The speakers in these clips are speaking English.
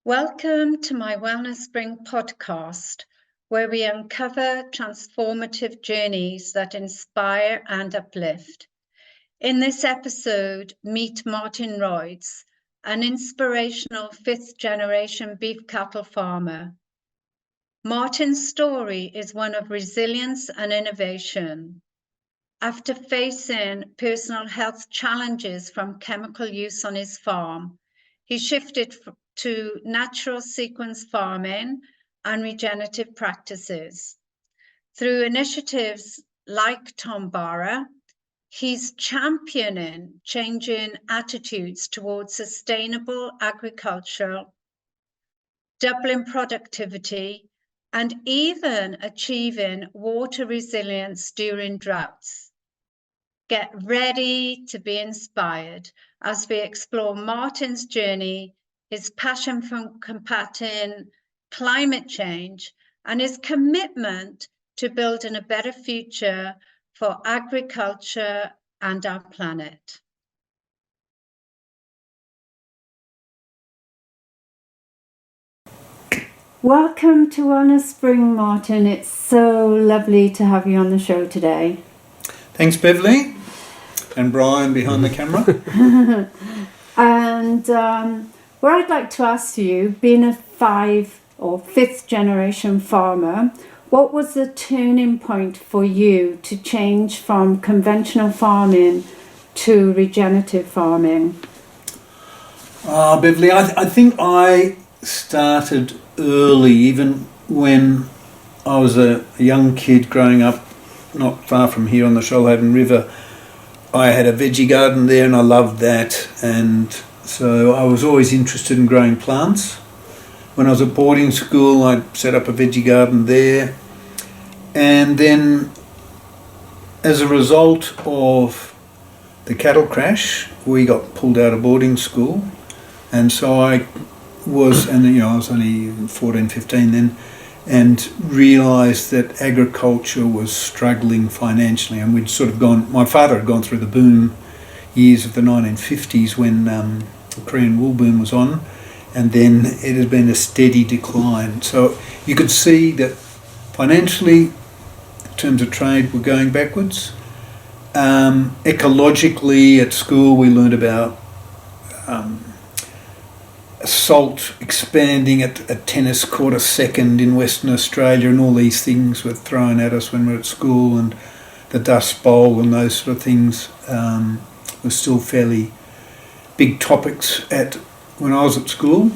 Welcome to my Wellness Spring podcast, where we uncover transformative journeys that inspire and uplift. In this episode, meet Martin Royds, an inspirational fifth-generation beef cattle farmer. Martin's story is one of resilience and innovation. After facing personal health challenges from chemical use on his farm, he shifted to natural sequence farming and regenerative practices. Through initiatives like Tombara, he's championing changing attitudes towards sustainable agriculture, doubling productivity, and even achieving water resilience during droughts. Get ready to be inspired as we explore Martin's journey, his passion for combating climate change, and his commitment to building a better future for agriculture and our planet. Welcome to Wellness Spring, Martin. It's so lovely to have you on the show today. Thanks, Beverly, and Brian behind the camera. And what I'd like to ask you, being a fifth generation farmer, what was the turning point for you to change from conventional farming to regenerative farming? Beverly, I think I started early, even when I was a young kid growing up not far from here on the Shoalhaven River. I had a veggie garden there and I loved that, and so I was always interested in growing plants. When I was at boarding school, I set up a veggie garden there, and then as a result of the cattle crash, we got pulled out of boarding school, and so I was only 14, 15 then, and realised that agriculture was struggling financially, and my father had gone through the boom years of the 1950s when the Korean wool boom was on, and then it has been a steady decline. So you could see that financially, in terms of trade, we're going backwards. Ecologically, at school we learned about salt expanding at a tennis court a second in Western Australia, and all these things were thrown at us when we were at school, and the Dust Bowl and those sort of things were still fairly big topics when I was at school.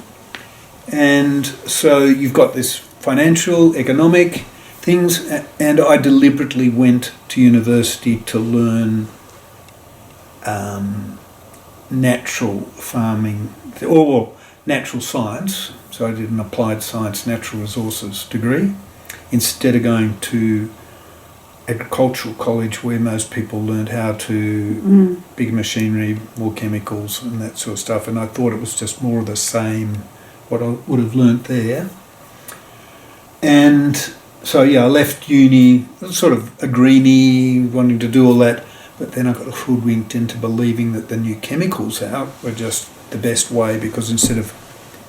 And so you've got this financial, economic things, and I deliberately went to university to learn natural farming, or natural science. So I did an applied science, natural resources degree, instead of going to agricultural college where most people learned how to big machinery, more chemicals and that sort of stuff. And I thought it was just more of the same, what I would have learnt there. And so I left uni, sort of a greenie, wanting to do all that, but then I got hoodwinked into believing that the new chemicals out were just the best way, because instead of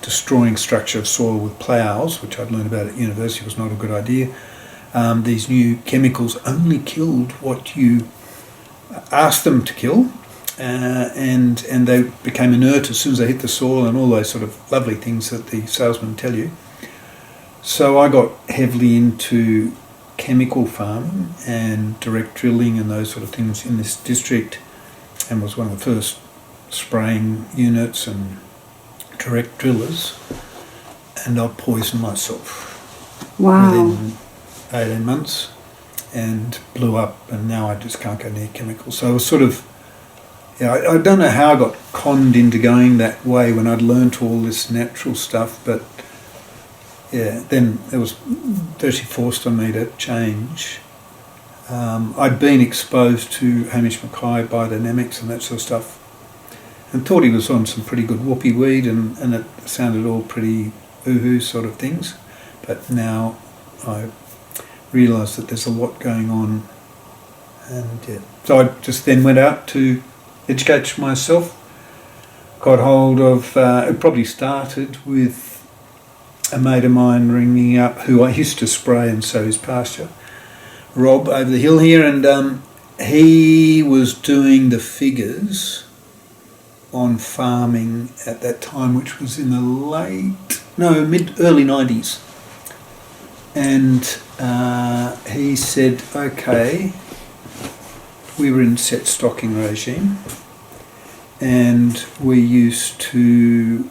destroying structure of soil with ploughs, which I'd learned about at university was not a good idea, these new chemicals only killed what you asked them to kill, and they became inert as soon as they hit the soil, and all those sort of lovely things that the salesmen tell you. So I got heavily into chemical farming and direct drilling and those sort of things in this district, and was one of the first spraying units and direct drillers, and I poisoned myself within 18 months and blew up, and now I just can't go near chemicals. So I was sort of, I don't know how I got conned into going that way when I'd learnt all this natural stuff, but then it was virtually forced on me to change. I'd been exposed to Hamish Mackay biodynamics and that sort of stuff, and thought he was on some pretty good whoopee weed, and it sounded all pretty ooh-hoo sort of things. But now I realise that there's a lot going on, and so I just then went out to educate myself, got hold of, it probably started with a mate of mine ringing up who I used to spray and sow his pasture, Rob, over the hill here, and he was doing the figures on farming at that time, which was in the early 90s. And he said, okay, we were in set stocking regime, and we used to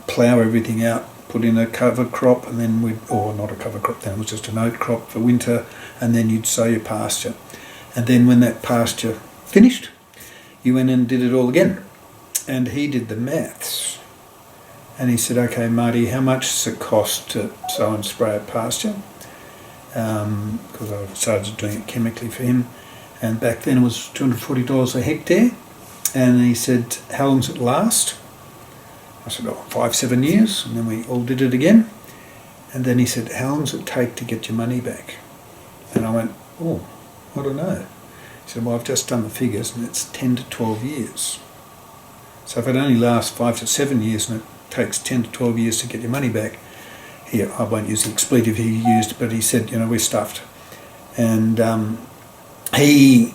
plough everything out, put in a cover crop, and then not a cover crop then, it was just an oat crop for winter, and then you'd sow your pasture. And then when that pasture finished, you went and did it all again. And he did the maths. And he said, okay, Marty, how much does it cost to sow and spray a pasture? Because I started doing it chemically for him. And back then it was $240 a hectare. And he said, how long does it last? I said, 5-7 years. And then we all did it again. And then he said, how long does it take to get your money back? And I went, I don't know. He said, well, I've just done the figures and it's 10 to 12 years. So if it only lasts 5 to 7 years and it takes 10 to 12 years to get your money back, here, I won't use the expletive he used, but he said, we're stuffed. And he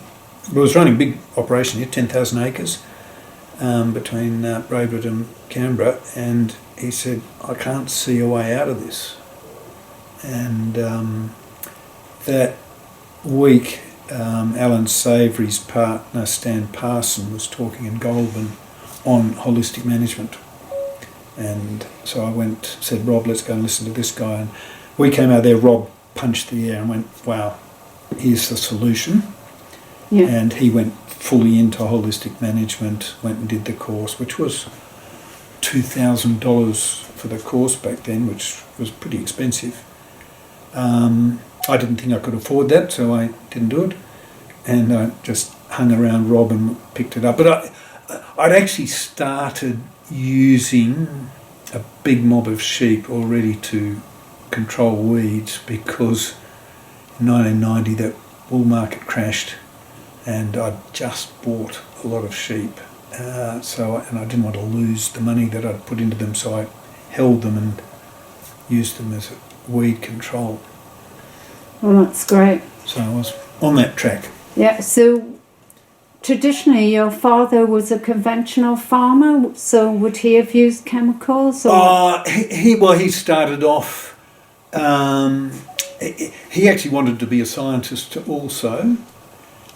was running a big operation here, 10,000 acres, between Braidwood and Canberra, and he said, I can't see a way out of this. And that week, Alan Savory's partner, Stan Parson, was talking in Goulburn on holistic management. And so I said, Rob, let's go and listen to this guy. And we came out there, Rob punched the air and went, wow, here's the solution. Yeah. And he went fully into holistic management, went and did the course, which was $2,000 for the course back then, which was pretty expensive. I didn't think I could afford that, so I didn't do it. And I just hung around Rob and picked it up. But I'd actually started using a big mob of sheep already to control weeds, because in 1990 that bull market crashed and I'd just bought a lot of sheep. And I didn't want to lose the money that I'd put into them, so I held them and used them as a weed control. Well, that's great. So I was on that track. Yeah, so traditionally your father was a conventional farmer, so would he have used chemicals? Or? He started off, he actually wanted to be a scientist also,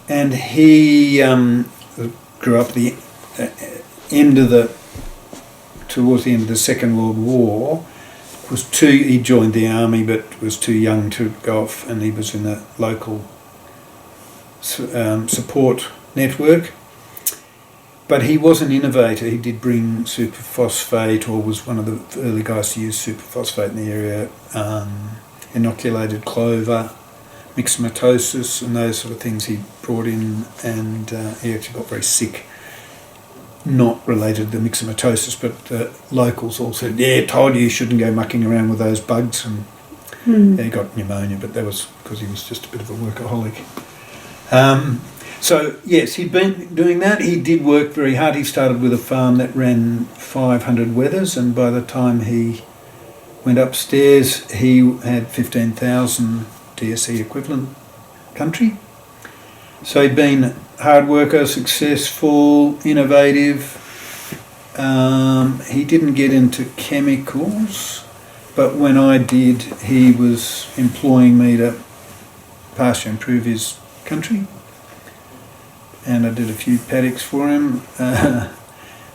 and he grew up towards the end of the Second World War. He joined the army but was too young to go off, and he was in the local support network. But he was an innovator. He did bring superphosphate, or was one of the early guys to use superphosphate in the area, inoculated clover, myxomatosis and those sort of things he brought in, and he actually got very sick. Not related to myxomatosis, but the locals all said, yeah, told you shouldn't go mucking around with those bugs, and he got pneumonia, but that was because he was just a bit of a workaholic. So yes, he'd been doing that. He did work very hard. He started with a farm that ran 500 wethers, and by the time he went upstairs, he had 15,000 DSE equivalent country. So he'd been hard worker, successful, innovative. He didn't get into chemicals, but when I did, he was employing me to pasture improve his country. And I did a few paddocks for him.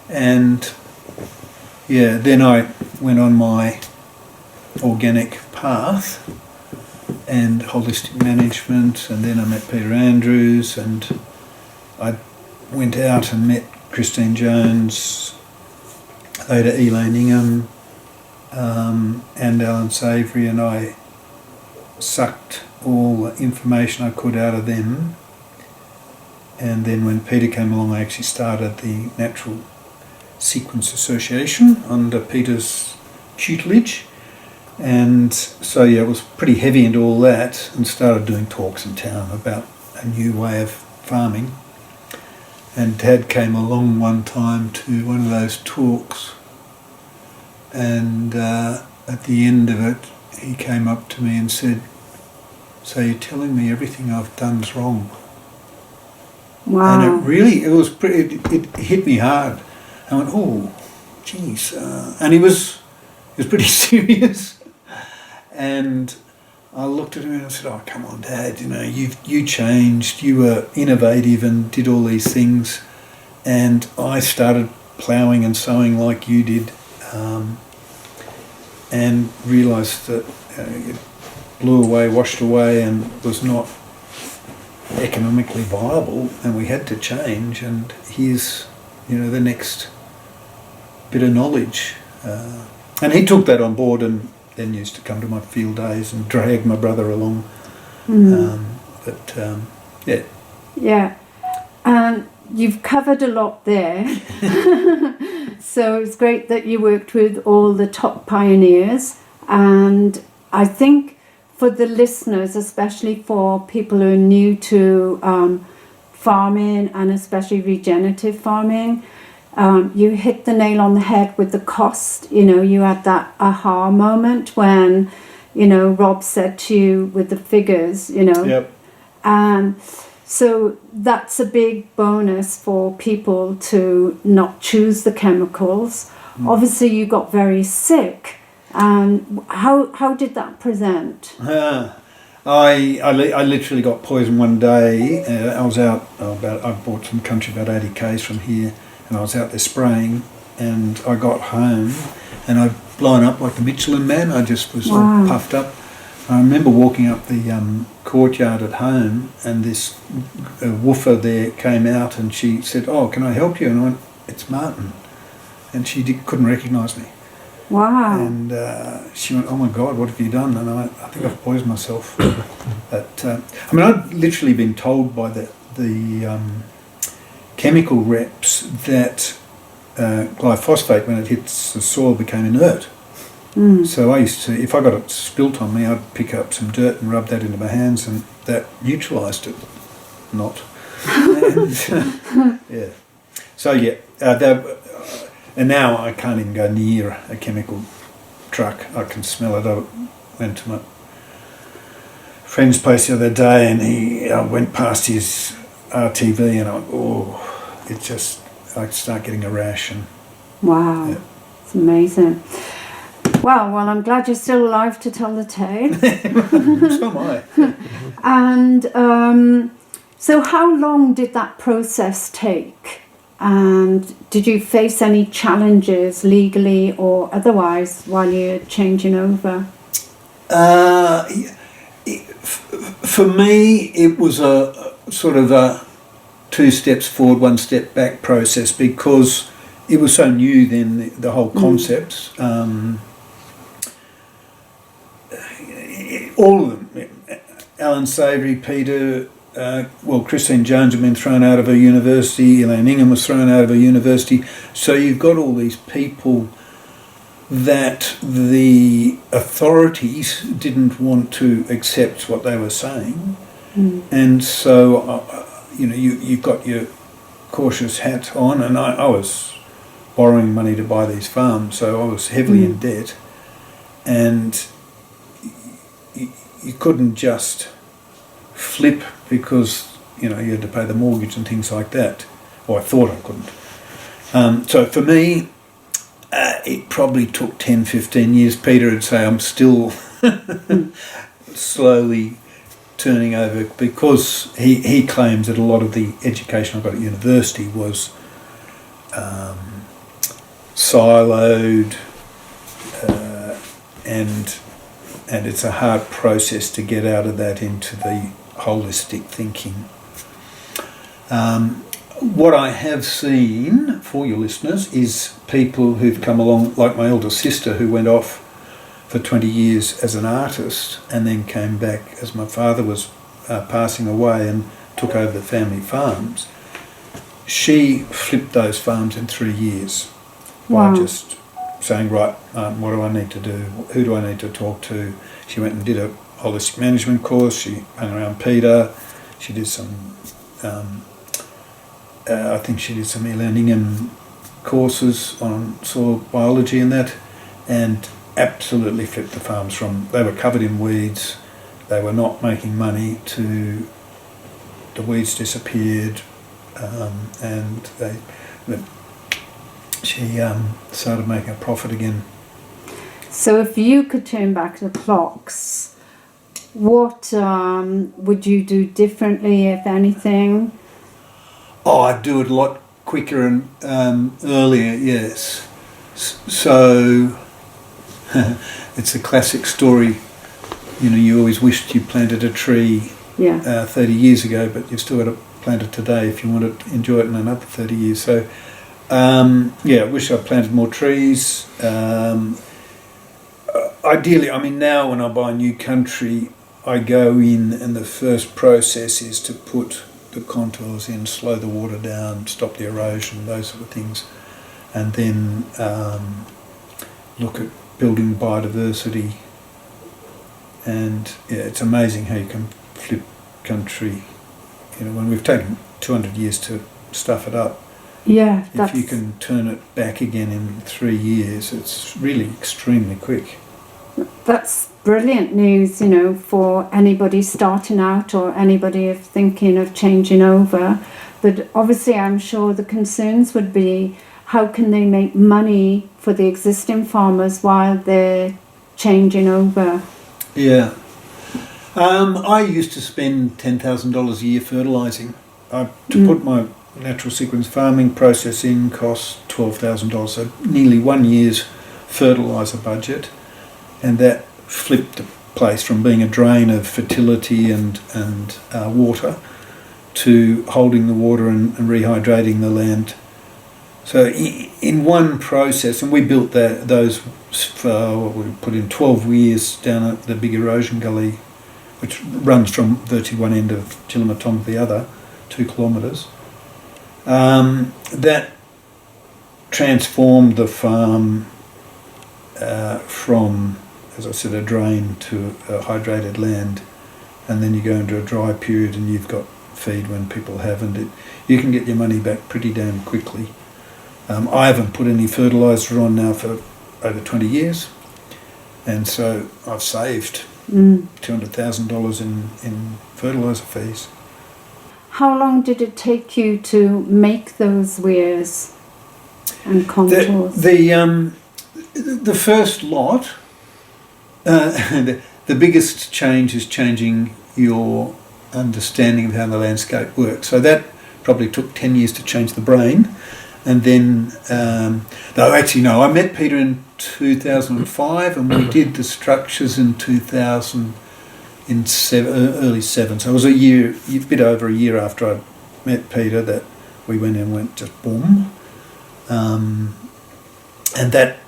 And yeah, then I went on my organic path and holistic management, and then I met Peter Andrews, and I went out and met Christine Jones, later Elaine Ingham, and Alan Savory, and I sucked all the information I could out of them. And then when Peter came along, I actually started the Natural Sequence Association under Peter's tutelage. And so yeah, it was pretty heavy into all that, and started doing talks in town about a new way of farming. And Dad came along one time to one of those talks, And at the end of it, he came up to me and said, "So you're telling me everything I've done's wrong?" Wow. And it hit me hard. I went, "Oh, geez." And he was pretty serious. And I looked at him and I said, "Oh, come on, Dad, you changed, you were innovative and did all these things. And I started ploughing and sowing like you did, and realised that it blew away, washed away, and was not economically viable, and we had to change. And here's, the next bit of knowledge." And he took that on board and then used to come to my field days and drag my brother along. Yeah. Yeah. And you've covered a lot there. So it's great that you worked with all the top pioneers. And I think for the listeners, especially for people who are new to farming and especially regenerative farming, you hit the nail on the head with the cost. You had that aha moment when, Rob said to you with the figures, Yep. And so that's a big bonus for people to not choose the chemicals. Obviously, you got very sick. And how did that present? I literally got poisoned one day. I was out I bought some country about 80 k's from here, and I was out there spraying, and I got home and I'd blown up like the Michelin Man. I just was all puffed up. I remember walking up the courtyard at home, and this woofer there came out and she said, "Oh, can I help you?" And I went, "It's Martin." And she couldn't recognise me. Wow. And she went, "Oh my God, what have you done?" And I think I've poisoned myself. But I'd literally been told by the chemical reps that glyphosate, when it hits the soil, became inert. So I used to, if I got it spilt on me, I'd pick up some dirt and rub that into my hands, and that neutralised it. Not. And, yeah. So yeah, and now I can't even go near a chemical truck. I can smell it. I went to my friend's place the other day, and I went past his RTV, and I start getting a rash. And wow, yeah. It's amazing. Well, I'm glad you're still alive to tell the tale. So am I. And so how long did that process take? And did you face any challenges legally or otherwise while you're changing over? For me, it was a sort of a 2 steps forward, 1 step back process, because it was so new then, the whole concept. All of them, Alan Savory, Peter, Christine Jones had been thrown out of her university, Elaine Ingham was thrown out of her university. So you've got all these people that the authorities didn't want to accept what they were saying. And so, you've got your cautious hat on, and I was borrowing money to buy these farms, so I was heavily in debt. And you couldn't just flip because you had to pay the mortgage and things like that. Or I thought I couldn't. So for me, it probably took 10, 15 years. Peter would say I'm still slowly turning over, because he claims that a lot of the education I got at university was siloed, and it's a hard process to get out of that into the holistic thinking. What I have seen, for your listeners, is people who've come along, like my elder sister, who went off for 20 years as an artist and then came back as my father was passing away and took over the family farms. She flipped those farms in 3 years by just saying, right, what do I need to do? Who do I need to talk to? She went and did a holistic management course. She hung around Peter. She did some, I think she did some Elaine Ingham courses on soil biology and that. and absolutely flipped the farms from they were covered in weeds, they were not making money, to the weeds disappeared, and she started making a profit again. So if you could turn back the clocks, what would you do differently, if anything? Oh, I'd do it a lot quicker and earlier, yes. So it's a classic story. You know, you always wished you planted a tree 30 years ago, but you've still got to plant it today if you want to enjoy it in another 30 years. So, I wish I planted more trees. Ideally, I mean, now when I buy new country, I go in and the first process is to put the contours in, slow the water down, stop the erosion, those sort of things, and then look at building biodiversity. And it's amazing how you can flip country. You know, when we've taken 200 years to stuff it up, if you can turn it back again in 3 years, it's really extremely quick. That's brilliant news, you know, for anybody starting out or anybody thinking of changing over. But obviously, I'm sure the concerns would be, how can they make money for the existing farmers while they're changing over? Yeah. I used to spend $10,000 a year fertilising. To put my natural sequence farming process in costs $12,000, so nearly 1 year's fertiliser budget, and that flipped the place from being a drain of fertility and water to holding the water and rehydrating the land. So in one process, and we built those for, we put in 12 weirs down at the big erosion gully, which runs from virtually one end of Chillamatong to the other, 2 kilometres. That transformed the farm from, as I said, a drain to a hydrated land, and then you go into a dry period and you've got feed when people haven't. You can get your money back pretty damn quickly. I haven't put any fertiliser on now for over 20 years, and so I've saved $200,000 in fertiliser fees. How long did it take you to make those weirs and contours? The first lot, the biggest change is changing your understanding of how the landscape works. So that probably took 10 years to change the brain. And then, I met Peter in 2005, and we did the structures in early 7. So it was a bit over a year after I met Peter that we went just boom. And that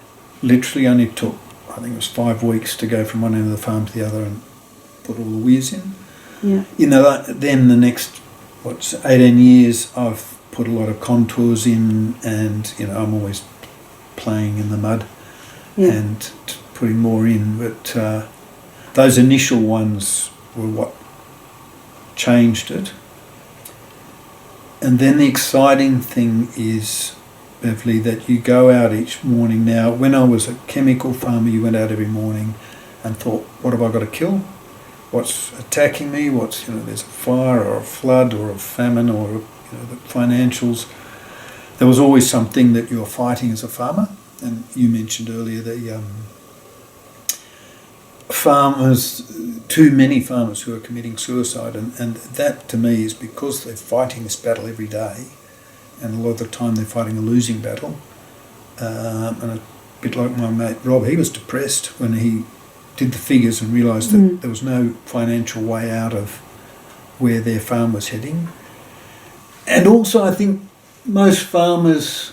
literally only took, I think it was 5 weeks to go from one end of the farm to the other and put all the weirs in. Yeah. You know, then the next, 18 years, I've put a lot of contours in, and, you know, I'm always playing in the mud and putting more in. But those initial ones were what changed it. And then the exciting thing is, Beverly, that you go out each morning. Now, when I was a chemical farmer, you went out every morning and thought, what have I got to kill? What's attacking me? There's a fire or a flood or a famine or, the financials. There was always something that you were fighting as a farmer. And you mentioned earlier the farmers, too many farmers who are committing suicide. And that, to me, is because they're fighting this battle every day. And a lot of the time they're fighting a losing battle. And a bit like my mate Rob, he was depressed when he did the figures and realised that there was no financial way out of where their farm was heading. And also, I think most farmers,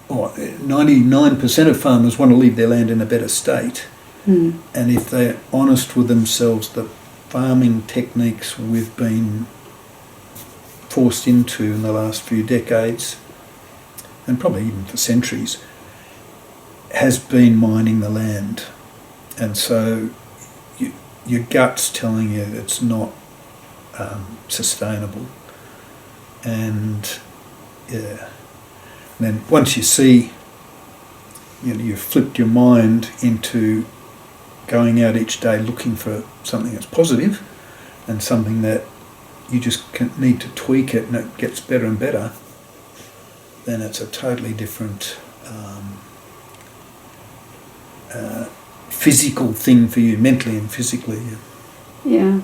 or 99% of farmers, want to leave their land in a better state. And if they're honest with themselves, the farming techniques we've been forced into in the last few decades, and probably even for centuries, has been mining the land. And so your gut's telling you it's not sustainable. And then once you see you've flipped your mind into going out each day looking for something that's positive and something that you just need to tweak it and it gets better and better, then it's a totally different physical thing for you, mentally and physically. Yeah,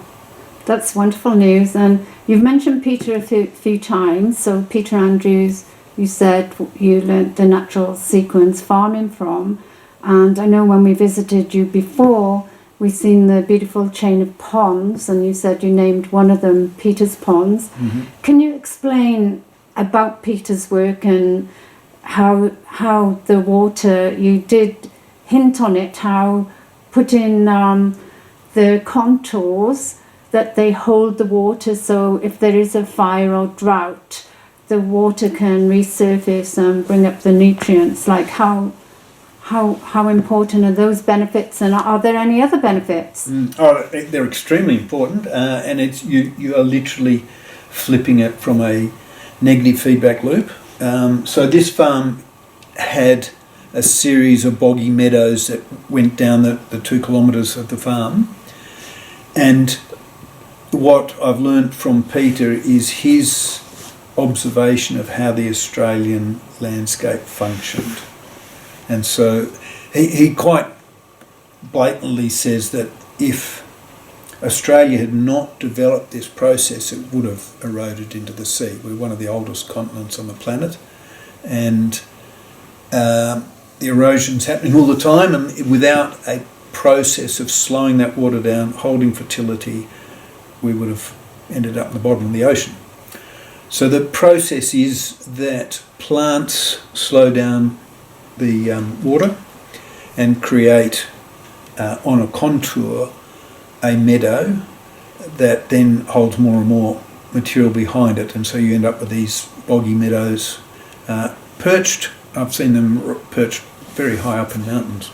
that's wonderful news. And you've mentioned Peter a few times. So Peter Andrews, you said you learnt the natural sequence farming from. And I know when we visited you before, we seen the beautiful chain of ponds, and you said you named one of them Peter's Ponds. Mm-hmm. Can you explain about Peter's work and how the water, you did hint on it, how put in the contours that they hold the water, so if there is a fire or drought, the water can resurface and bring up the nutrients. Like how important are those benefits, and are there any other benefits? Oh, they're extremely important, and it's you are literally flipping it from a negative feedback loop. So this farm had a series of boggy meadows that went down the 2 kilometres of the farm, and what I've learnt from Peter is his observation of how the Australian landscape functioned. And so he quite blatantly says that if Australia had not developed this process, it would have eroded into the sea. We're one of the oldest continents on the planet, and the erosion's happening all the time, and without a process of slowing that water down, holding fertility, we would have ended up in the bottom of the ocean. So the process is that plants slow down the water and create on a contour a meadow that then holds more and more material behind it, and so you end up with these boggy meadows perched. I've seen them perched very high up in mountains,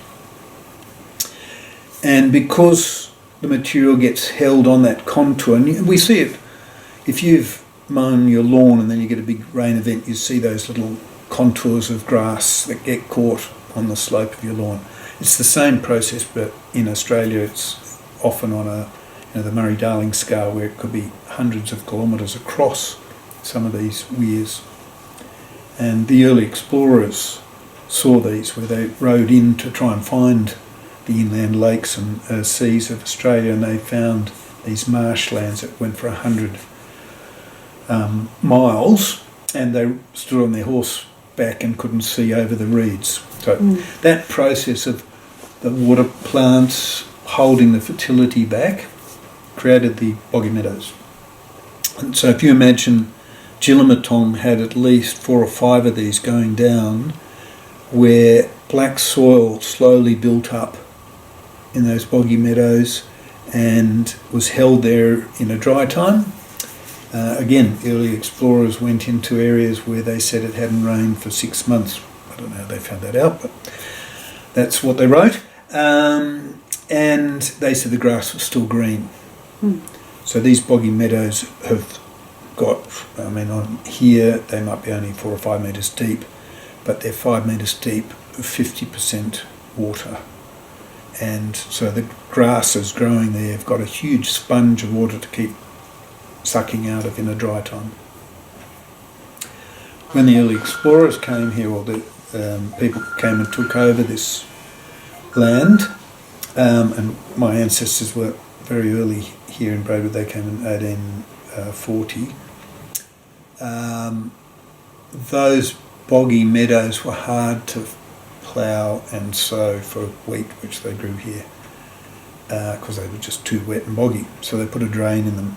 and because the material gets held on that contour, and we see it if you've mown your lawn and then you get a big rain event, you see those little contours of grass that get caught on the slope of your lawn. It's the same process, but in Australia it's often on the Murray-Darling scale, where it could be hundreds of kilometres across some of these weirs. And the early explorers saw these, where they rode in to try and find the inland lakes and seas of Australia, and they found these marshlands that went for 100 miles, and they stood on their horse back and couldn't see over the reeds. So that process of the water plants holding the fertility back created the boggy meadows. And so if you imagine Gillimatong had at least 4 or 5 of these going down, where black soil slowly built up in those boggy meadows and was held there in a dry time. Again, early explorers went into areas where they said it hadn't rained for 6 months. I don't know how they found that out, but that's what they wrote. And they said the grass was still green. So these boggy meadows have got, on here they might be only 4 or 5 metres deep, but they're 5 metres deep, 50% water. And so the grasses growing there have got a huge sponge of water to keep sucking out of in a dry time. When the early explorers came here, or the people came and took over this land, and my ancestors were very early here in Braidwood, they came in 1840, those boggy meadows were hard to plough and sow for wheat, which they grew here, because they were just too wet and boggy. So they put a drain in them,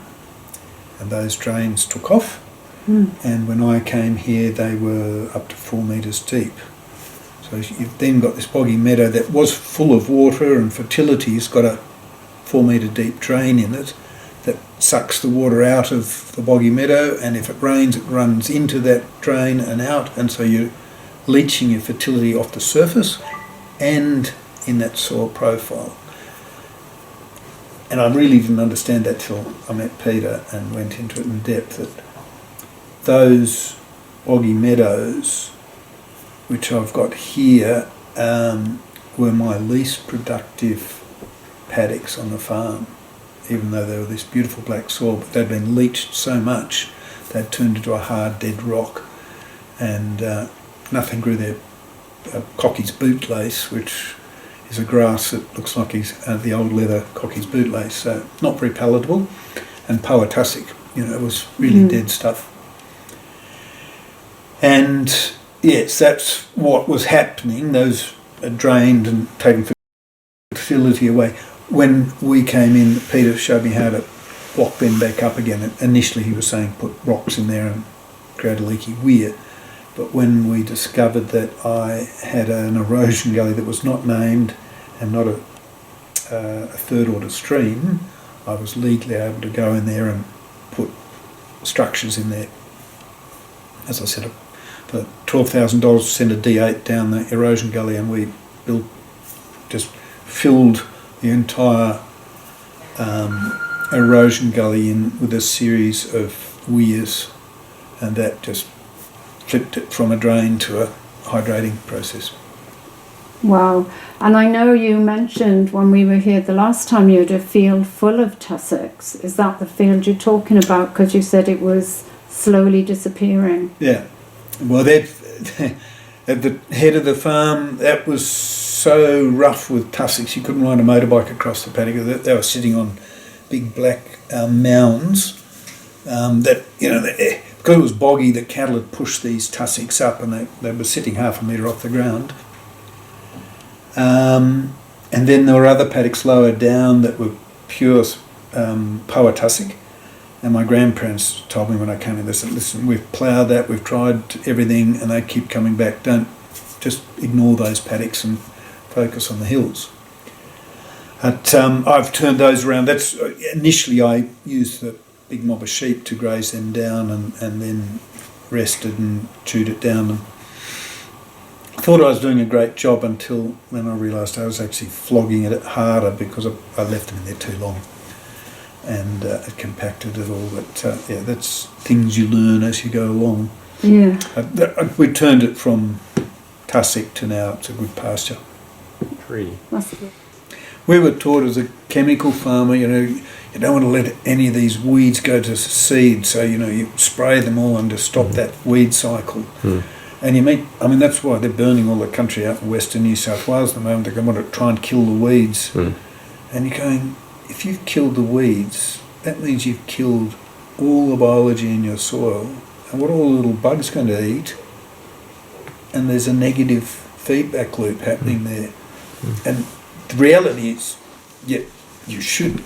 and those drains took off. And when I came here, they were up to 4 metres deep. So you've then got this boggy meadow that was full of water and fertility. It's got a 4 metre deep drain in it that sucks the water out of the boggy meadow, and if it rains, it runs into that drain and out, and so you're leaching your fertility off the surface and in that soil profile. And I really didn't understand that till I met Peter and went into it in depth, that those boggy meadows, which I've got here, were my least productive paddocks on the farm, even though they were this beautiful black soil, but they'd been leached so much they'd turned into a hard dead rock, and nothing grew there. Cocky's bootlace, which is a grass that looks like the old leather Cocky's bootlace, so not very palatable, and Powatussick, was really dead stuff. And yes, that's what was happening. Those are drained and taken fertility away. When we came in, Peter showed me how to block them back up again. Initially he was saying put rocks in there and create a leaky weir. But when we discovered that I had an erosion gully that was not named and not a third order stream, I was legally able to go in there and put structures in there. As I said, for $12,000 to send a D8 down the erosion gully, and we just filled the entire erosion gully in with a series of weirs, and that just flipped it from a drain to a hydrating process. Wow. And I know you mentioned when we were here the last time you had a field full of tussocks. Is that the field you're talking about? Because you said it was slowly disappearing. Yeah. Well, that at the head of the farm, that was so rough with tussocks you couldn't ride a motorbike across the paddock. They were sitting on big black mounds that, because it was boggy, the cattle had pushed these tussocks up, and they were sitting half a metre off the ground. And then there were other paddocks lower down that were pure Powatussick. And my grandparents told me when I came in, they said, listen, we've ploughed that, we've tried everything, and they keep coming back. Don't just ignore those paddocks and focus on the hills. But I've turned those around. That's initially I used the big mob of sheep to graze them down, and then rested and chewed it down. And I thought I was doing a great job until then I realised I was actually flogging it harder because I left them in there too long, and it compacted it all. But that's things you learn as you go along. Yeah. We turned it from tussock to now it's a good pasture. Tree. That's good. We were taught as a chemical farmer, you don't want to let any of these weeds go to seed, so you spray them all and to stop that weed cycle. And that's why they're burning all the country out in western New South Wales at the moment. They want to try and kill the weeds. And you're going, if you've killed the weeds, that means you've killed all the biology in your soil, and what are all the little bugs going to eat? And there's a negative feedback loop happening there. And the reality is, you should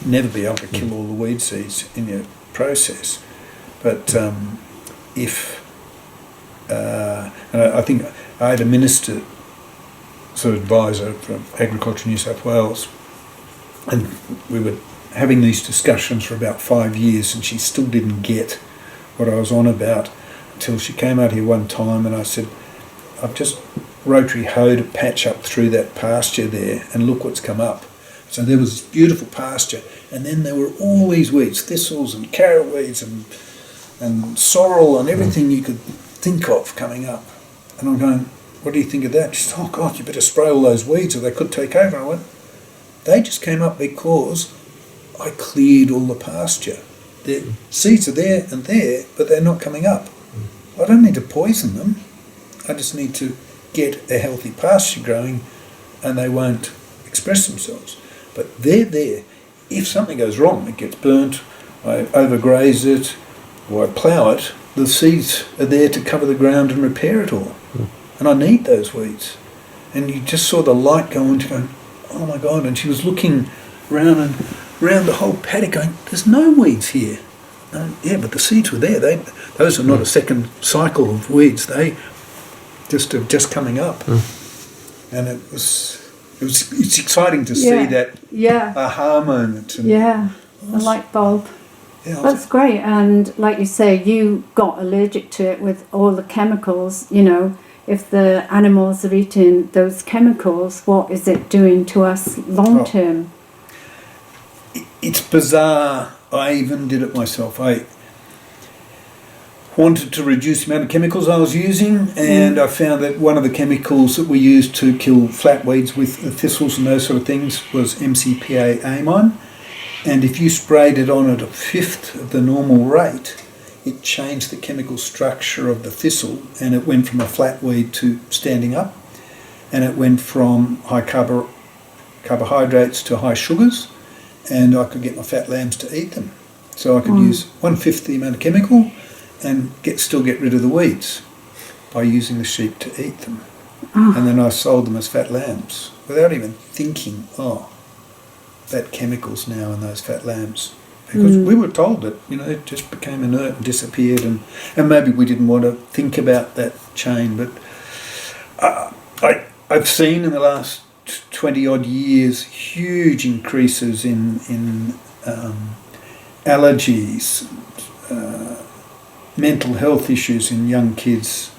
never be able to kill all the weed seeds in your process. But and I think I had a minister, sort of advisor from Agriculture New South Wales, and we were having these discussions for about 5 years, and she still didn't get what I was on about until she came out here one time, and I said, I've just rotary hoed a patch up through that pasture there, and look what's come up. So there was this beautiful pasture, and then there were all these weeds, thistles and carrot weeds and sorrel and everything you could think of coming up. And I'm going, what do you think of that? She said, oh God, you better spray all those weeds or they could take over. And I went, they just came up because I cleared all the pasture. The seeds are there and there, but they're not coming up. I don't need to poison them. I just need to get a healthy pasture growing, and they won't express themselves. But they're there. If something goes wrong, it gets burnt, I overgraze it, or I plough it, the seeds are there to cover the ground and repair it all. And I need those weeds. And you just saw the light go into going, oh my God. And she was looking round and round the whole paddock going, there's no weeds here. Yeah, but the seeds were there. Those are not a second cycle of weeds. They just are just coming up. And it's exciting to see that aha moment. And a light bulb. Yeah, That's great. And like you say, you got allergic to it with all the chemicals. If the animals are eating those chemicals, what is it doing to us long term? It's bizarre. I even did it myself. wanted to reduce the amount of chemicals I was using, and I found that one of the chemicals that we used to kill flatweeds with thistles and those sort of things was MCPA amine. And if you sprayed it on at a fifth of the normal rate, it changed the chemical structure of the thistle, and it went from a flatweed to standing up, and it went from high carbohydrates to high sugars, and I could get my fat lambs to eat them. So I could use 1/5 the amount of chemical and still get rid of the weeds by using the sheep to eat them. And then I sold them as fat lambs without even thinking, that chemical's now in those fat lambs. Because we were told that, it just became inert and disappeared, and maybe we didn't want to think about that chain. But I've seen in the last 20 odd years huge increases in allergies, mental health issues in young kids,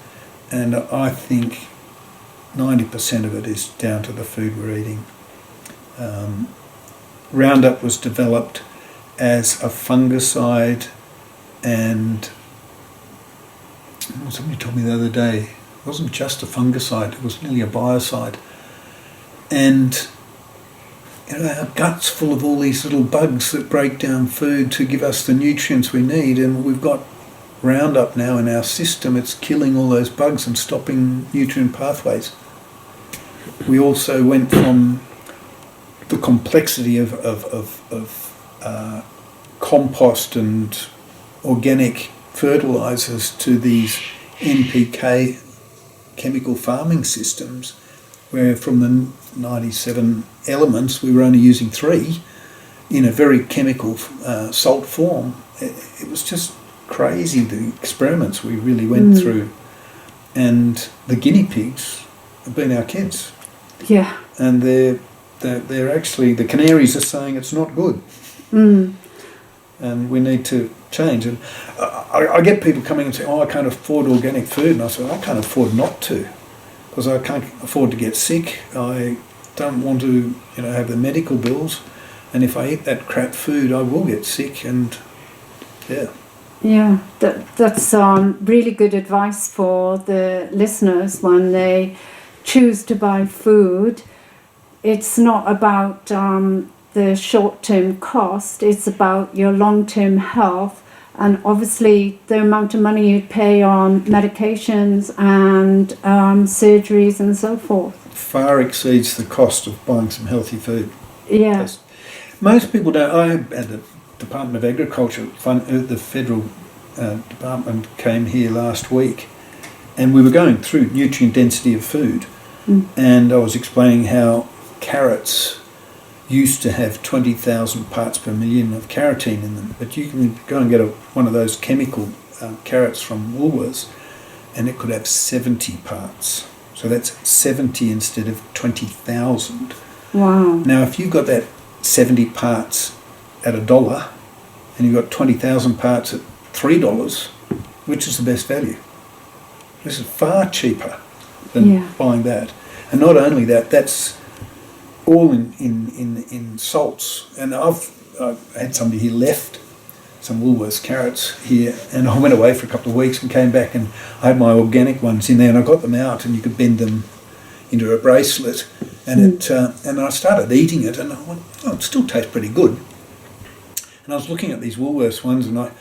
and I think 90% of it is down to the food we're eating. Roundup was developed as a fungicide, and somebody told me the other day, it wasn't just a fungicide, it was nearly a biocide. And our gut's full of all these little bugs that break down food to give us the nutrients we need, and we've got Roundup now in our system. It's killing all those bugs and stopping nutrient pathways. We also went from the complexity of compost and organic fertilisers to these NPK chemical farming systems, where from the 97 elements we were only using 3 in a very chemical salt form. It was just crazy, the experiments we really went through. And the guinea pigs have been our kids. Yeah. And they're actually, the canaries are saying it's not good. And we need to change. And I get people coming and say, I can't afford organic food. And I say, I can't afford not to, because I can't afford to get sick. I don't want to, have the medical bills. And if I eat that crap food, I will get sick. And yeah, that's really good advice for the listeners when they choose to buy food. It's not about the short-term cost, it's about your long-term health, and obviously the amount of money you pay on medications and surgeries and so forth. Far exceeds the cost of buying some healthy food. Yeah. Most people don't. I had the Department of Agriculture, the federal department came here last week, and we were going through nutrient density of food, and I was explaining how carrots used to have 20,000 parts per million of carotene in them, but you can go and get one of those chemical carrots from Woolworths, and it could have 70 parts. So that's 70 instead of 20,000. Wow. Now, if you've got that 70 parts at $1 and you've got 20,000 parts at $3, which is the best value? This is far cheaper than buying that. And not only that, that's all in salts. And I've had somebody here left some Woolworths carrots here, and I went away for a couple of weeks and came back, and I had my organic ones in there, and I got them out, and you could bend them into a bracelet, and and I started eating it, and I went, it still tastes pretty good. And I was looking at these Woolworths ones, and I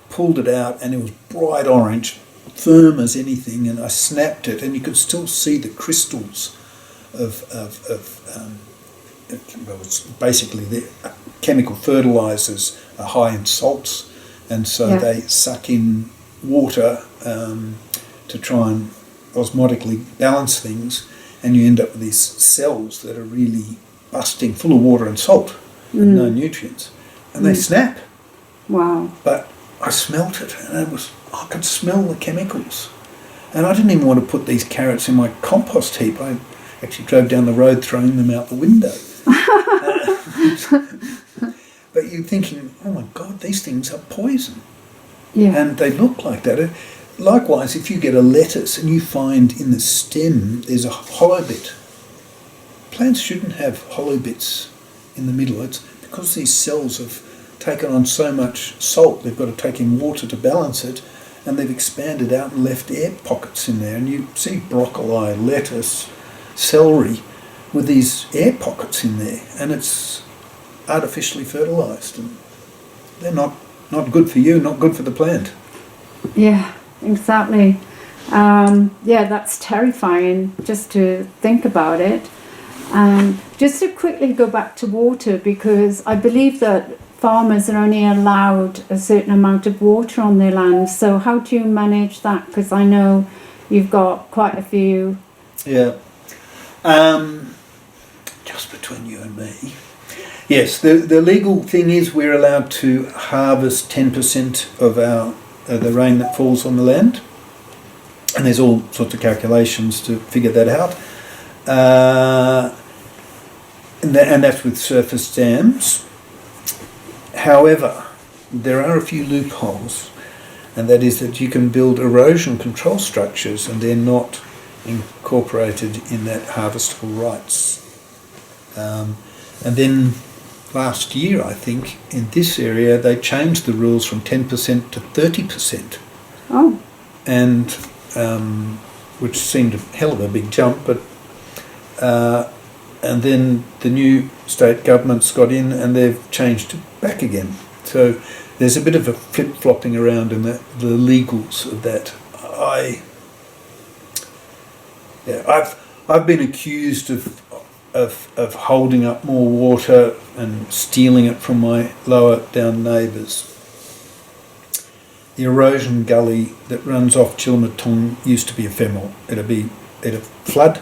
pulled it out, and it was bright orange, firm as anything, and I snapped it, and you could still see the crystals of it's basically the chemical fertilisers are high in salts, and so they suck in water to try and osmotically balance things, and you end up with these cells that are really busting, full of water and salt, and no nutrients, and they snap. Wow. But I smelt it, and I could smell the chemicals, and I didn't even want to put these carrots in my compost heap. I actually drove down the road throwing them out the window. But you're thinking, oh my God, these things are poison. Yeah. And they look like that. Likewise, if you get a lettuce and you find in the stem there's a hollow bit, plants shouldn't have hollow bits in the middle. It's because these cells have taken on so much salt, they've got to take in water to balance it, and they've expanded out and left air pockets in there, and you see broccoli, lettuce, celery with these air pockets in there, and it's artificially fertilised, and they're not good for you, not good for the plant. Yeah, exactly. Yeah, that's terrifying just to think about it. Just to quickly go back to water, because I believe that farmers are only allowed a certain amount of water on their land. So how do you manage that? Because I know you've got quite a few. Yeah. Just between you and me. Yes, the legal thing is we're allowed to harvest 10% of the rain that falls on the land. And there's all sorts of calculations to figure that out. And that's with surface dams. However, there are a few loopholes, and that is that you can build erosion control structures and they're not incorporated in that harvestable rights. And then last year, I think, in this area, they changed the rules from 10% to 30%. Oh. And which seemed a hell of a big jump, but and then the new state government's got in and they've changed it back again. So there's a bit of a flip-flopping around in the legals of that. I've been accused of holding up more water and stealing it from my lower down neighbours. The erosion gully that runs off Chilmatong used to be ephemeral. It'd flood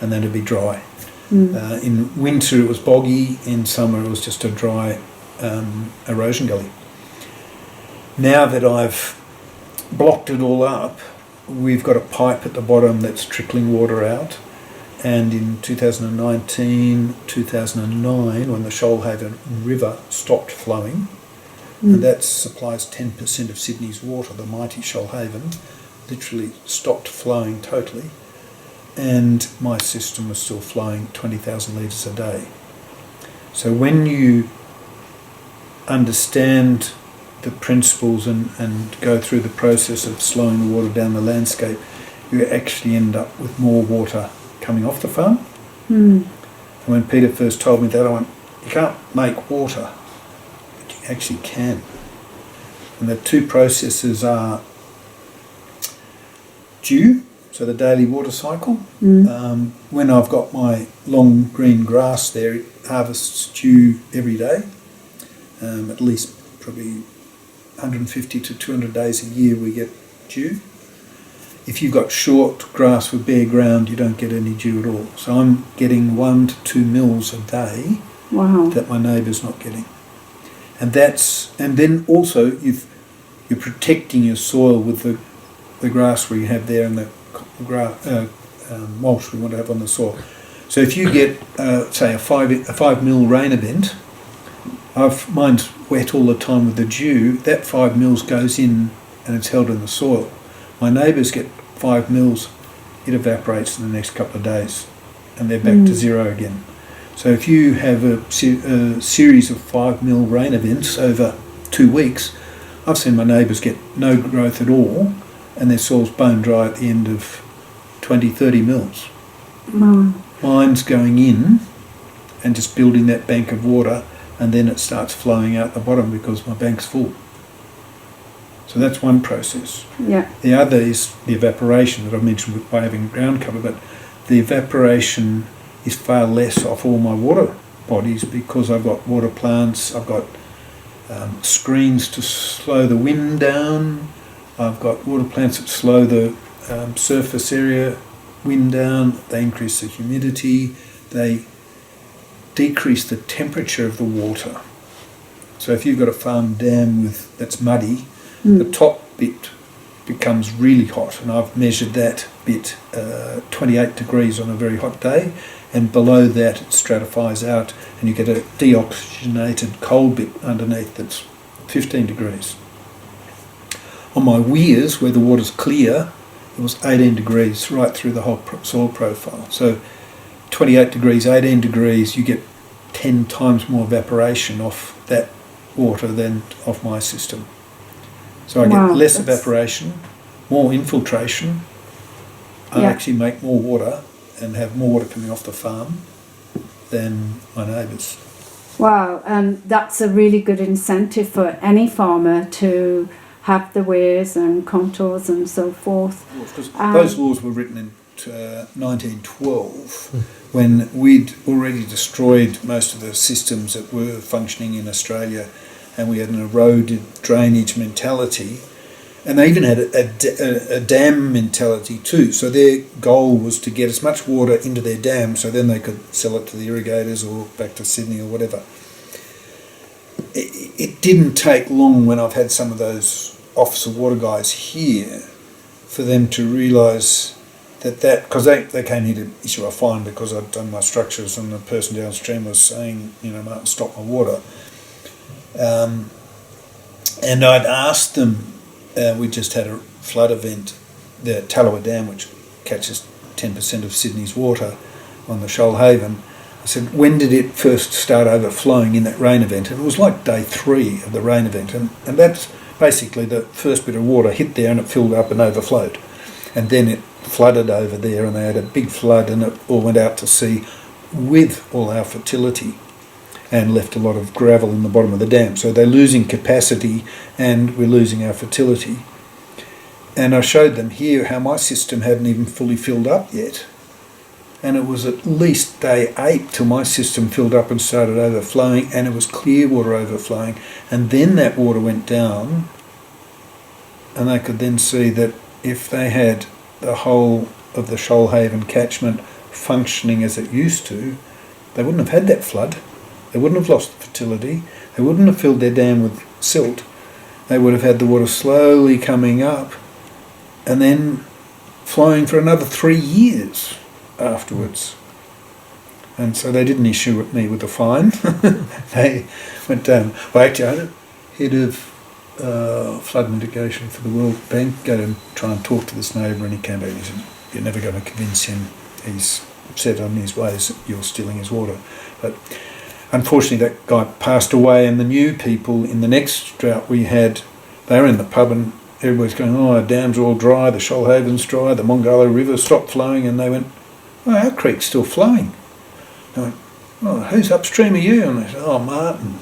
and then it'd be dry. In winter it was boggy, in summer it was just a dry erosion gully. Now that I've blocked it all up, we've got a pipe at the bottom that's trickling water out, and in 2019, 2009, when the Shoalhaven River stopped flowing, and that supplies 10% of Sydney's water, the mighty Shoalhaven, literally stopped flowing totally, and my system was still flowing 20,000 litres a day. So when you understand the principles and go through the process of slowing the water down the landscape, you actually end up with more water coming off the farm. And when Peter first told me that, I went, you can't make water, but you actually can. And the two processes are dew, so the daily water cycle. When I've got my long green grass there, it harvests dew every day. At least probably 150 to 200 days a year we get dew. If you've got short grass with bare ground, you don't get any dew at all. So I'm getting 1 to 2 mils a day. Wow. That my neighbour's not getting. And then also you're protecting your soil with the grass we have there and the mulch we want to have on the soil. So if you get say a 5 mil rain event, mine's wet all the time with the dew, that 5 mils goes in and it's held in the soil. My neighbours get 5 mils, it evaporates in the next couple of days and they're back to zero again. So if you have a series of 5 mil rain events over 2 weeks, I've seen my neighbours get no growth at all and their soil's bone dry at the end of 20, 30 mils. Mine's going in and just building that bank of water, and then it starts flowing out the bottom because my bank's full. So that's one process. Yeah. The other is the evaporation that I mentioned by having ground cover, but the evaporation is far less off all my water bodies because I've got water plants, I've got screens to slow the wind down, I've got water plants that slow the surface area wind down, they increase the humidity, they decrease the temperature of the water. So if you've got a farm dam that's muddy, the top bit becomes really hot, and I've measured that bit 28 degrees on a very hot day, and below that it stratifies out and you get a deoxygenated cold bit underneath that's 15 degrees. On my weirs, where the water's clear, it was 18 degrees right through the whole soil profile. So 28 degrees, 18 degrees, you get 10 times more evaporation off that water than off my system. So I Wow, get less that's- evaporation, more infiltration. I Yeah. actually make more water and have more water coming off the farm than my neighbours. Wow, and that's a really good incentive for any farmer to have the weirs and contours and so forth. Because those laws were written in 1912 when we'd already destroyed most of the systems that were functioning in Australia, and we had an eroded drainage mentality, and they even had a dam mentality too. So their goal was to get as much water into their dam so then they could sell it to the irrigators or back to Sydney or whatever. It didn't take long when I've had some of those Office of Water guys here for them to realise that because they came here to issue a fine because I'd done my structures and the person downstream was saying, Martin, stop my water. And I'd asked them, we just had a flood event, the Tallowa Dam, which catches 10% of Sydney's water on the Shoalhaven. I said, when did it first start overflowing in that rain event? And it was like day 3 of the rain event. And that's basically the first bit of water hit there and it filled up and overflowed. And then it flooded over there and they had a big flood and it all went out to sea with all our fertility and left a lot of gravel in the bottom of the dam. So they're losing capacity and we're losing our fertility. And I showed them here how my system hadn't even fully filled up yet. And it was at least day 8 till my system filled up and started overflowing, and it was clear water overflowing. And then that water went down, and they could then see that if they had the whole of the Shoalhaven catchment functioning as it used to, they wouldn't have had that flood. They wouldn't have lost fertility. They wouldn't have filled their dam with silt. They would have had the water slowly coming up and then flowing for another 3 years afterwards. And so they didn't issue me with a fine. They went down. Well, actually, I had a head of flood mitigation for the World Bank go and try and talk to this neighbour, and he came back and he said, you're never going to convince him. He's set on his ways that you're stealing his water. But unfortunately that guy passed away, and the new people in the next drought we had, they were in the pub and everybody's going, oh, our dams are all dry, the Shoalhaven's dry, the Mongala River stopped flowing, and they went, oh, our creek's still flowing. I went, oh, who's upstream of you? And they said, oh, Martin.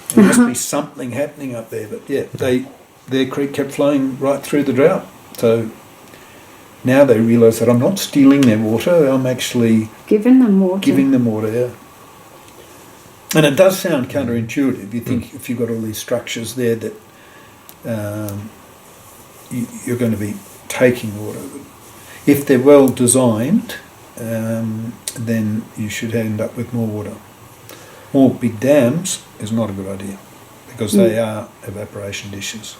There must be something happening up there. But yeah, their creek kept flowing right through the drought. So now they realise that I'm not stealing their water, I'm actually Giving them water. giving them water, yeah. And it does sound counterintuitive. You think if you've got all these structures there that you're going to be taking water. If they're well designed, then you should end up with more water. More big dams is not a good idea because they are evaporation dishes.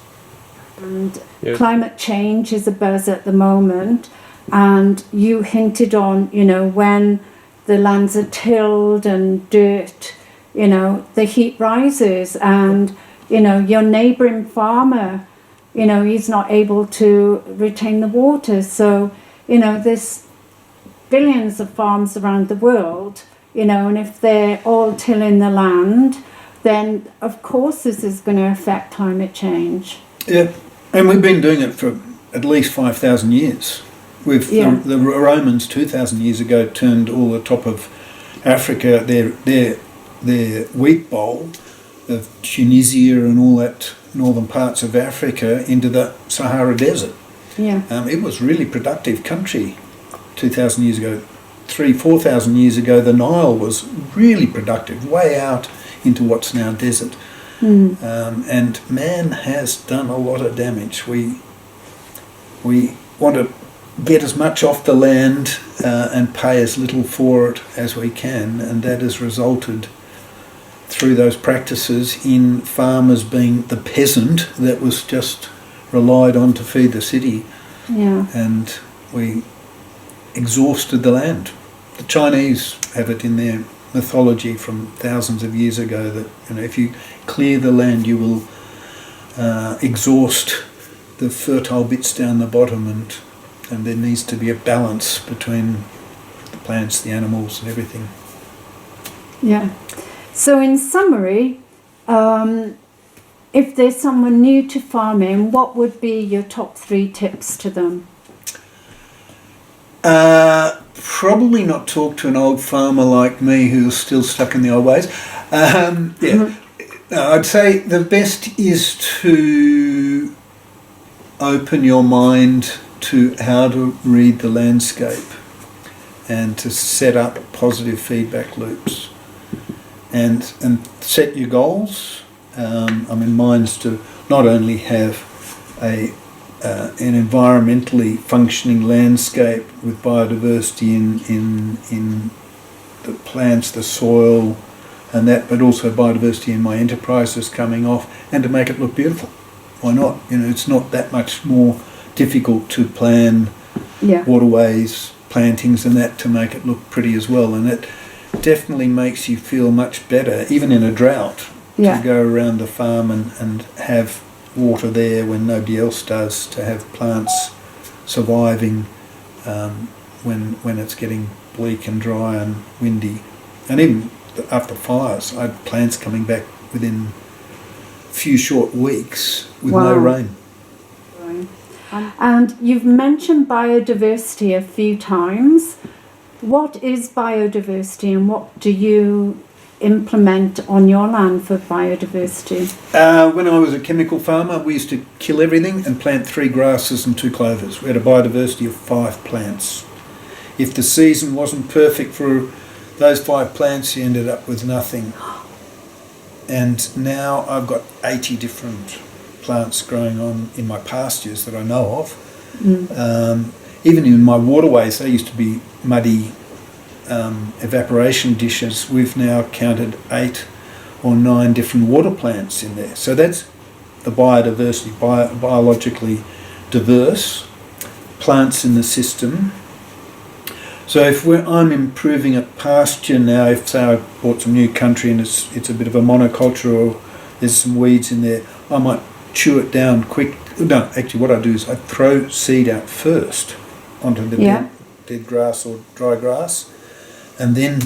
And Yeah. climate change is a buzz at the moment, and you hinted on, when the lands are tilled and dirt, the heat rises, and your neighbouring farmer, he's not able to retain the water. So there's billions of farms around the world, and if they're all tilling the land, then of course this is going to affect climate change. Yeah, and we've been doing it for at least 5,000 years. The Romans 2,000 years ago turned all the top of Africa, their wheat bowl of Tunisia and all that northern parts of Africa into the Sahara Desert. Yeah. It was really productive country 2,000 years ago. 4,000 years ago, the Nile was really productive, way out into what's now desert. And man has done a lot of damage. We want to get as much off the land and pay as little for it as we can, and that has resulted through those practices in farmers being the peasant that was just relied on to feed the city. Yeah. And we exhausted the land. The Chinese have it in their mythology from thousands of years ago that if you clear the land you will exhaust the fertile bits down the bottom, and there needs to be a balance between the plants, the animals and everything. Yeah. So in summary, if there's someone new to farming, what would be your top 3 tips to them? Probably not talk to an old farmer like me who's still stuck in the old ways. No, I'd say the best is to open your mind to how to read the landscape and to set up positive feedback loops and set your goals. Mine's to not only have an environmentally functioning landscape with biodiversity in the plants, the soil, and that, but also biodiversity in my enterprises coming off, and to make it look beautiful. Why not? It's not that much more difficult to plan waterways, plantings, and that to make it look pretty as well. And it definitely makes you feel much better, even in a drought, to go around the farm and have water there when nobody else does, to have plants surviving when it's getting bleak and dry and windy. And even after fires, I had plants coming back within a few short weeks with no rain. And you've mentioned biodiversity a few times. What is biodiversity and what do you implement on your land for biodiversity? When I was a chemical farmer, we used to kill everything and plant 3 grasses and 2 clovers. We had a biodiversity of 5 plants. If the season wasn't perfect for those 5 plants, you ended up with nothing. And now I've got 80 different plants growing on in my pastures that I know of. Even in my waterways, they used to be muddy evaporation dishes. We've now counted 8 or 9 different water plants in there. So that's the biodiversity, biologically diverse plants in the system. So if I'm improving a pasture now, if say I bought some new country and it's a bit of a monoculture or there's some weeds in there, I might chew it down quick. No, actually what I do is I throw seed out first onto the dead grass or dry grass and then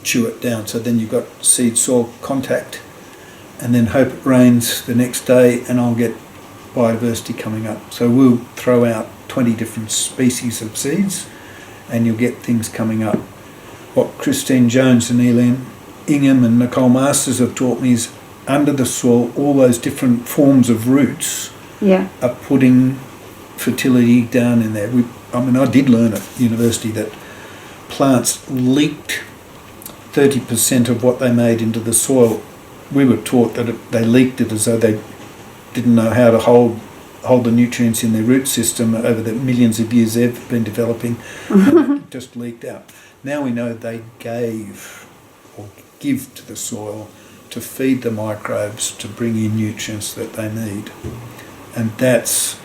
chew it down. So then you've got seed-soil contact and then hope it rains the next day and I'll get biodiversity coming up. So we'll throw out 20 different species of seeds and you'll get things coming up. What Christine Jones and Elaine Ingham and Nicole Masters have taught me is under the soil, all those different forms of roots are putting fertility down in there. I did learn at university that plants leaked 30% of what they made into the soil. We were taught that they leaked it as though they didn't know how to hold the nutrients in their root system over the millions of years they've been developing. And it just leaked out. Now we know they gave or give to the soil to feed the microbes to bring in nutrients that they need. And that's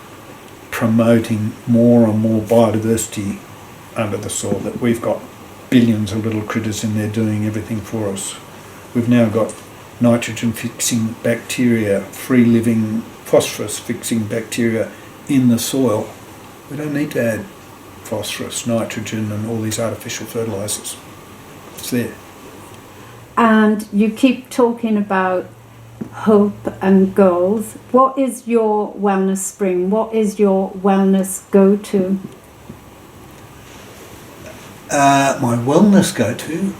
promoting more and more biodiversity under the soil, that we've got billions of little critters in there doing everything for us. We've now got nitrogen-fixing bacteria, free-living phosphorus-fixing bacteria in the soil. We don't need to add phosphorus, nitrogen and all these artificial fertilisers. It's there. And you keep talking about hope and goals. What is your wellness spring? What is your wellness go-to? My wellness go-to,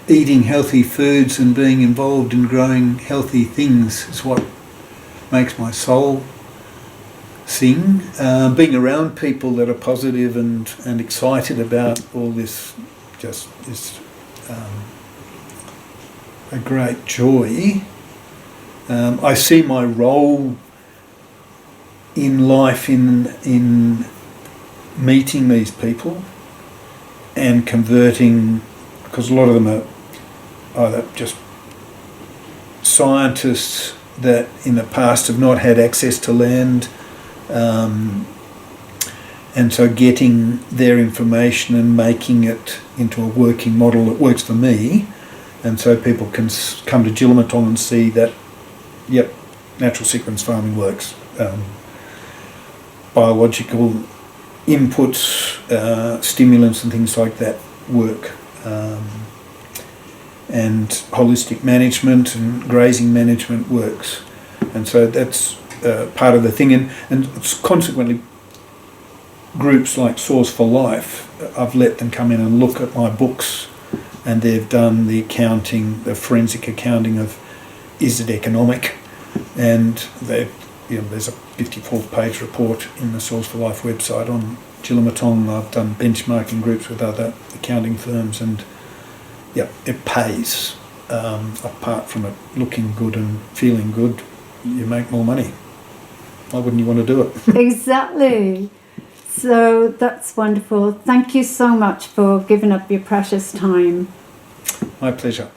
eating healthy foods and being involved in growing healthy things is what makes my soul sing. Being around people that are positive and excited about all this just is a great joy. I see my role in life in meeting these people and converting, because a lot of them are either just scientists that in the past have not had access to land, and so getting their information and making it into a working model that works for me, and so people can come to Jillamatong and see that, yep, natural sequence farming works. Biological inputs, stimulants and things like that work. and holistic management and grazing management works. And so that's part of the thing. And consequently, groups like Source for Life, I've let them come in and look at my books, and they've done the accounting, the forensic accounting of is it economic, and there's a 54-page report in the Source for Life website on Jillamatong. I've done benchmarking groups with other accounting firms, and it pays. Apart from it looking good and feeling good, you make more money. Why wouldn't you want to do it? Exactly. So that's wonderful. Thank you so much for giving up your precious time. My pleasure.